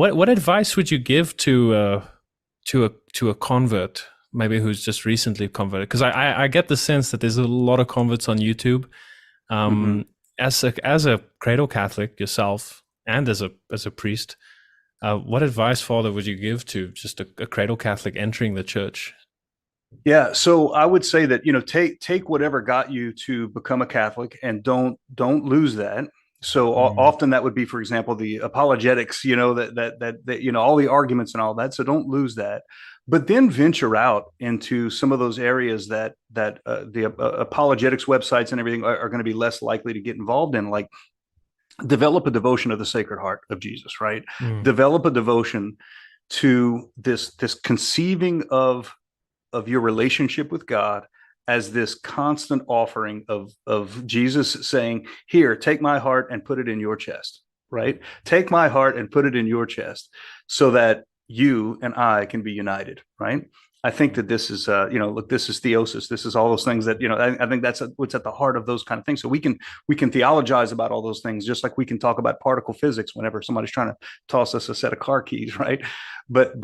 What advice would you give to to a convert, maybe who's just recently converted? Because I get the sense that there's a lot of converts on YouTube. Hmm. Um, as a cradle Catholic yourself, and as a priest, what advice, Father, would you give to just a cradle Catholic entering the church? Yeah, so I would say that take whatever got you to become a Catholic and don't lose that. So Mm. often that would be, for example, the apologetics, that all the arguments and all that. So don't lose that, but then venture out into some of those areas that the apologetics websites and everything are going to be less likely to get involved in, like develop a devotion of the Sacred Heart of Jesus, right? Mm. Develop a devotion to this conceiving of your relationship with God as this constant offering of Jesus saying, "Here, take my heart and put it in your chest." Right? Take my heart and put it in your chest, so that you and I can be united. Right? I think that this is, look, this is theosis. This is all those things that I think that's what's at the heart of those kind of things. So we can theologize about all those things, just like we can talk about particle physics whenever somebody's trying to toss us a set of car keys, right? But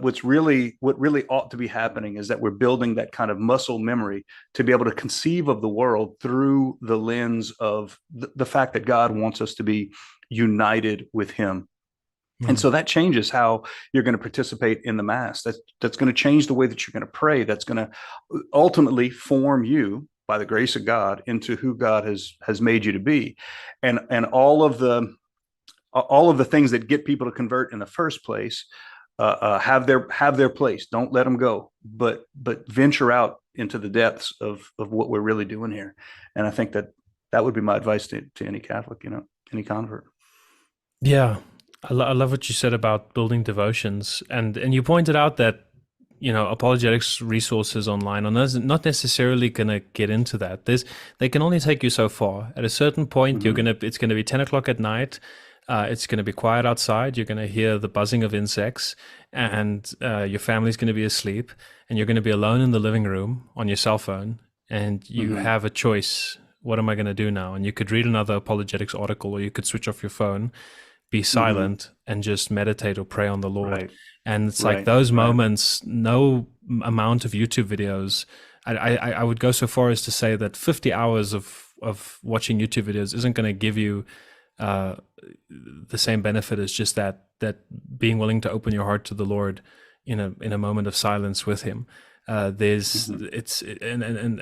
what really ought to be happening is that we're building that kind of muscle memory to be able to conceive of the world through the lens of the fact that God wants us to be united with Him. And Mm. so that changes how you're going to participate in the Mass. That's going to change the way that you're going to pray. That's going to ultimately form you by the grace of God into who God has made you to be. And all of the things that get people to convert in the first place have their place. Don't let them go, but venture out into the depths of what we're really doing here. And I think that would be my advice to any Catholic, any convert. Yeah, I love what you said about building devotions, and you pointed out that apologetics resources online are not necessarily going to get into that. They can only take you so far. At a certain point, Mm-hmm. it's going to be 10 o'clock at night. It's going to be quiet outside. You're going to hear the buzzing of insects, and your family's going to be asleep, and you're going to be alone in the living room on your cell phone, and you Mm-hmm. have a choice. What am I going to do now? And you could read another apologetics article, or you could switch off your phone, be Mm-hmm. silent, and just meditate or pray on the Lord. Right. And it's like Right. those Right. moments, no amount of YouTube videos. I would go so far as to say that 50 hours of watching YouTube videos isn't going to give you uh, the same benefit as just that being willing to open your heart to the Lord in a moment of silence with Him. There's Mm-hmm. it's and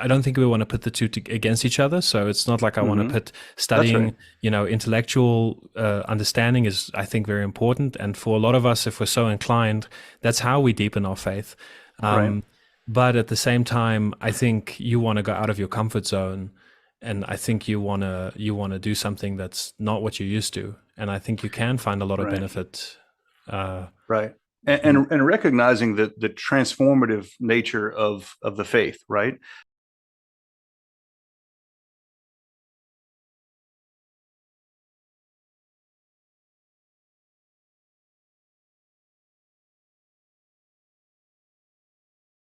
I don't think we want to put the two against each other. So it's not like I want to Mm-hmm. put That's right. studying, intellectual understanding is, I think, very important. And for a lot of us, if we're so inclined, that's how we deepen our faith. Right. Um, but at the same time, I think you want to go out of your comfort zone, and I think you want to do something that's not what you're used to. And I think you can find a lot of Right. benefit. Uh, Right. And recognizing the transformative nature of the faith, right?